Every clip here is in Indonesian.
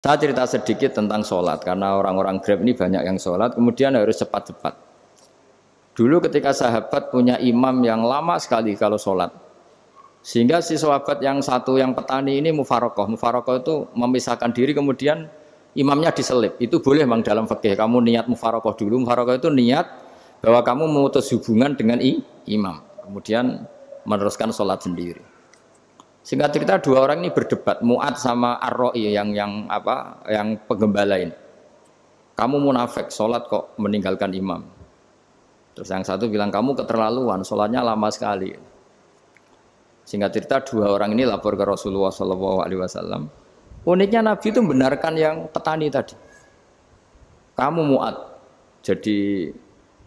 Saya cerita sedikit tentang sholat, karena orang-orang Grab ini banyak yang sholat, kemudian harus cepat-cepat. Dulu ketika sahabat punya imam yang lama sekali kalau sholat, sehingga si sahabat yang satu yang petani ini mufarokoh. Mufarokoh itu memisahkan diri, kemudian imamnya diselip. Itu boleh memang dalam fikih. Kamu niat mufarokoh dulu. Mufarokoh itu niat bahwa kamu memutus hubungan dengan imam, kemudian meneruskan sholat sendiri. Singkat cerita dua orang ini berdebat, Mu'ad sama Ar-Ra'i yang penggembala ini. Kamu munafik, sholat kok meninggalkan imam. Terus yang satu bilang, kamu keterlaluan, sholatnya lama sekali. Singkat cerita dua orang ini lapor ke Rasulullah SAW. Uniknya Nabi itu membenarkan yang petani tadi. Kamu Mu'ad, jadi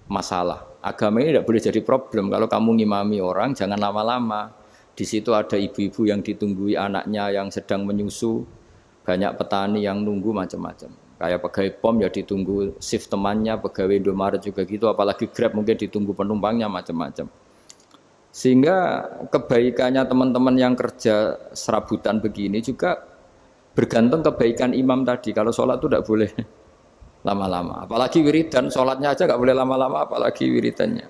masalah. Agama ini tidak boleh jadi problem. Kalau kamu ngimami orang, jangan lama-lama. Di situ ada ibu-ibu yang ditunggui anaknya yang sedang menyusu, banyak petani yang nunggu macam-macam. Kayak pegawai POM ya ditunggu shift temannya, pegawai Indomaret juga gitu, apalagi Grab mungkin ditunggu penumpangnya macam-macam. Sehingga kebaikannya teman-teman yang kerja serabutan begini juga bergantung kebaikan imam tadi. Kalau sholat itu tidak boleh lama-lama, apalagi wiridan, sholatnya aja nggak boleh lama-lama, apalagi wiridannya.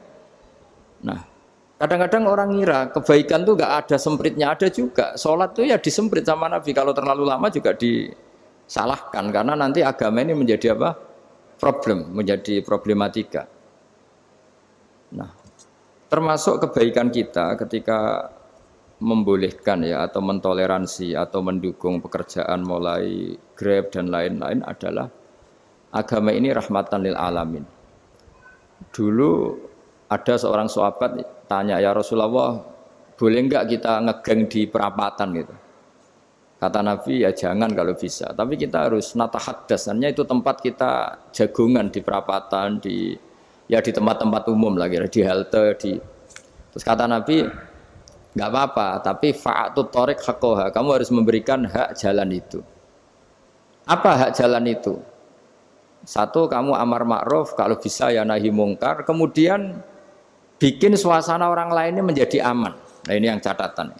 Nah, kadang-kadang orang ngira kebaikan tuh nggak ada sempritnya, ada juga. Sholat tuh ya disemprit sama Nabi. Kalau terlalu lama juga disalahkan karena nanti agama ini menjadi apa? Problem, menjadi problematika. Nah, termasuk kebaikan kita ketika membolehkan ya atau mentoleransi atau mendukung pekerjaan mulai Grab dan lain-lain adalah agama ini rahmatan lil alamin. Dulu ada seorang sahabat tanya, ya Rasulullah, boleh enggak kita ngegeng di perapatan gitu? Kata Nabi, ya jangan kalau bisa. Tapi kita harus natahaddasannya itu tempat kita jagungan di perapatan, di tempat-tempat umum lagi, di halte, Terus kata Nabi, enggak apa-apa, tapi fa'atut thoriq haqqaha. Kamu harus memberikan hak jalan itu. Apa hak jalan itu? Satu, kamu amar ma'ruf, kalau bisa ya nahi mungkar, kemudian bikin suasana orang lainnya menjadi aman. Nah ini yang catatan.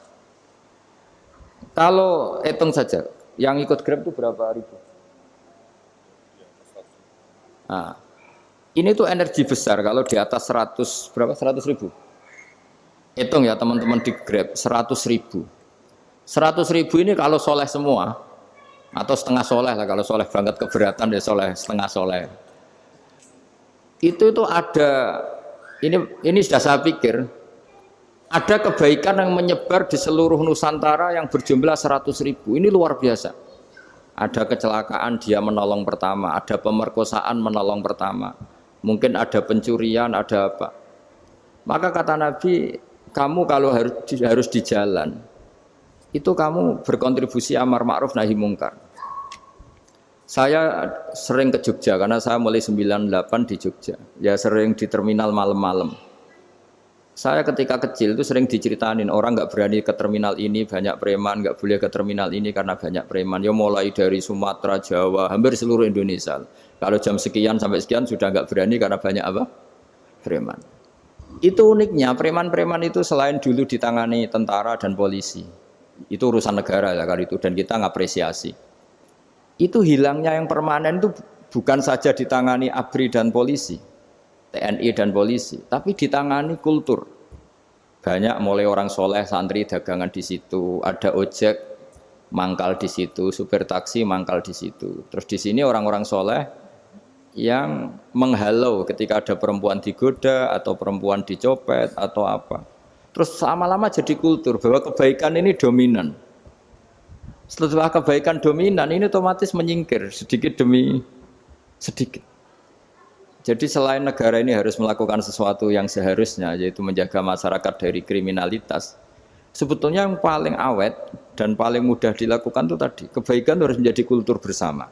Kalau hitung saja, yang ikut Grab itu berapa ribu? Nah, ini tuh energi besar kalau di atas 100, berapa? 100 ribu. Hitung ya teman-teman di Grab, 100 ribu. 100 ribu ini kalau soleh semua, atau setengah soleh lah, kalau soleh banget keberatan ya soleh, setengah soleh. Itu ada, ini sudah saya pikir, ada kebaikan yang menyebar di seluruh Nusantara yang berjumlah 100 ribu. Ini luar biasa. Ada kecelakaan dia menolong pertama, ada pemerkosaan menolong pertama, mungkin ada pencurian, ada apa. Maka kata Nabi, kamu kalau harus di jalan, itu kamu berkontribusi amar ma'ruf nahi mungkar. Saya sering ke Jogja karena saya mulai 98 di Jogja. Ya sering di terminal malam-malam. Saya ketika kecil itu sering diceritain orang nggak berani ke terminal ini banyak preman, nggak boleh ke terminal ini karena banyak preman. Ya mulai dari Sumatera, Jawa, hampir seluruh Indonesia. Kalau jam sekian sampai sekian sudah nggak berani karena banyak apa? Preman. Itu uniknya preman-preman itu selain dulu ditangani tentara dan polisi. Itu urusan negara ya kali itu dan kita ngapresiasi. Itu hilangnya yang permanen itu bukan saja ditangani ABRI dan polisi, TNI dan polisi, tapi ditangani kultur. Banyak mulai orang soleh, santri dagangan di situ, ada ojek mangkal di situ, supir taksi mangkal di situ. Terus di sini orang-orang soleh yang menghalau ketika ada perempuan digoda atau perempuan dicopet atau apa. Terus lama-lama jadi kultur bahwa kebaikan ini dominan. Setelah kebaikan dominan ini otomatis menyingkir sedikit demi sedikit. Jadi selain negara ini harus melakukan sesuatu yang seharusnya, yaitu menjaga masyarakat dari kriminalitas, sebetulnya yang paling awet dan paling mudah dilakukan itu tadi, kebaikan harus menjadi kultur bersama.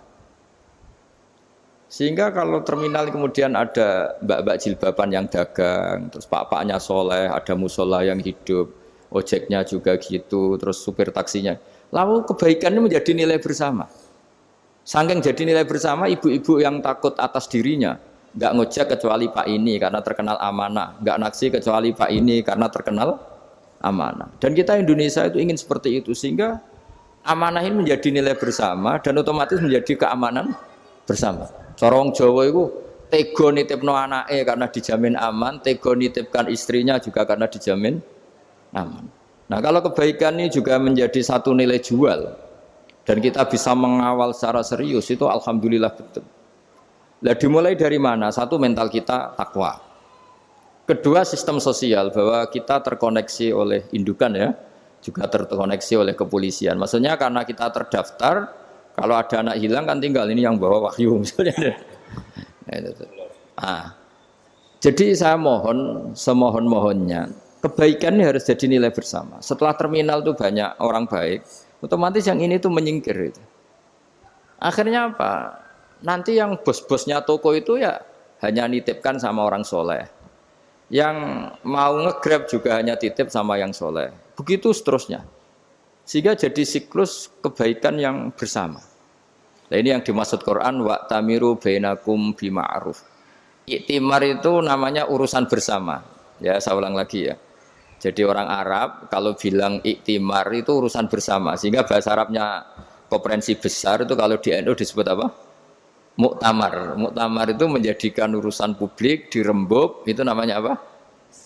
Sehingga kalau terminal kemudian ada mbak-mbak jilbaban yang dagang, terus pak-paknya soleh, ada musola yang hidup, ojeknya juga gitu, terus supir taksinya, lalu kebaikan ini menjadi nilai bersama. Saking jadi nilai bersama, ibu-ibu yang takut atas dirinya, nggak ngojek kecuali Pak ini karena terkenal amanah, nggak naksi kecuali Pak ini karena terkenal amanah. Dan kita Indonesia itu ingin seperti itu, sehingga Amanah ini menjadi nilai bersama dan otomatis menjadi keamanan bersama. Corong Jawa itu tego nitipno anake karena dijamin aman, tego nitipkan istrinya juga karena dijamin aman. Nah kalau kebaikan ini juga menjadi satu nilai jual dan kita bisa mengawal secara serius itu alhamdulillah betul. Nah dimulai dari mana? Satu, mental kita takwa. Kedua, sistem sosial bahwa kita terkoneksi oleh indukan ya, juga terkoneksi oleh kepolisian. Maksudnya karena kita terdaftar, kalau ada anak hilang kan tinggal ini yang bawa wahyu misalnya. Jadi saya mohon semohon-mohonnya kebaikan ini harus jadi nilai bersama. Setelah terminal itu banyak orang baik, otomatis yang ini tuh menyingkir itu. Akhirnya apa? Nanti yang bos-bosnya toko itu ya hanya nitipkan sama orang soleh. Yang mau nge-grab juga hanya titip sama yang soleh. Begitu seterusnya. Sehingga jadi siklus kebaikan yang bersama. Nah ini yang dimaksud Quran wa'tamiru bainakum bima'ruf. Iktimar itu namanya urusan bersama. Ya saya ulang lagi ya. Jadi orang Arab kalau bilang iktimar itu urusan bersama. Sehingga bahasa Arabnya konferensi besar itu kalau di NU disebut apa? Muktamar. Muktamar itu menjadikan urusan publik dirembuk, itu namanya apa?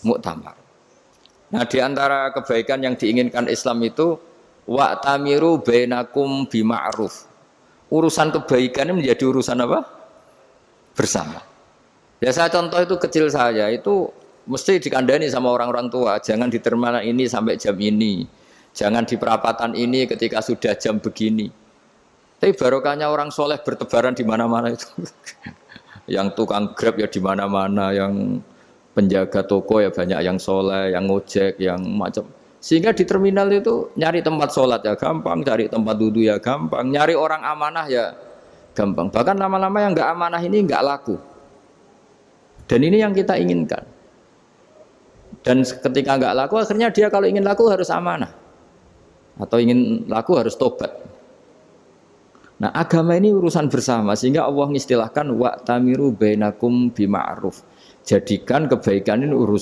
Muktamar. Nah, di antara kebaikan yang diinginkan Islam itu wa'tamiru bainakum bima'ruf. Urusan kebaikan ini menjadi urusan apa? Bersama. Ya saya contoh itu kecil saya itu mesti dikandani sama orang-orang tua, jangan di terminal ini sampai jam ini. Jangan di perapatan ini ketika sudah jam begini. Tapi barokahnya orang soleh bertebaran di mana-mana itu. Yang tukang grab ya di mana-mana, yang penjaga toko ya banyak yang soleh, yang ngojek, yang macam. Sehingga di terminal itu nyari tempat sholat ya gampang, cari tempat duduk ya gampang, nyari orang amanah ya gampang. Bahkan lama-lama yang nggak amanah ini nggak laku. Dan ini yang kita inginkan. Dan ketika nggak laku, akhirnya dia kalau ingin laku harus amanah. Atau ingin laku harus tobat. Nah agama ini urusan bersama sehingga Allah mengistilahkan wa'tamiru bainakum bima'ruf. Jadikan kebaikan ini urusan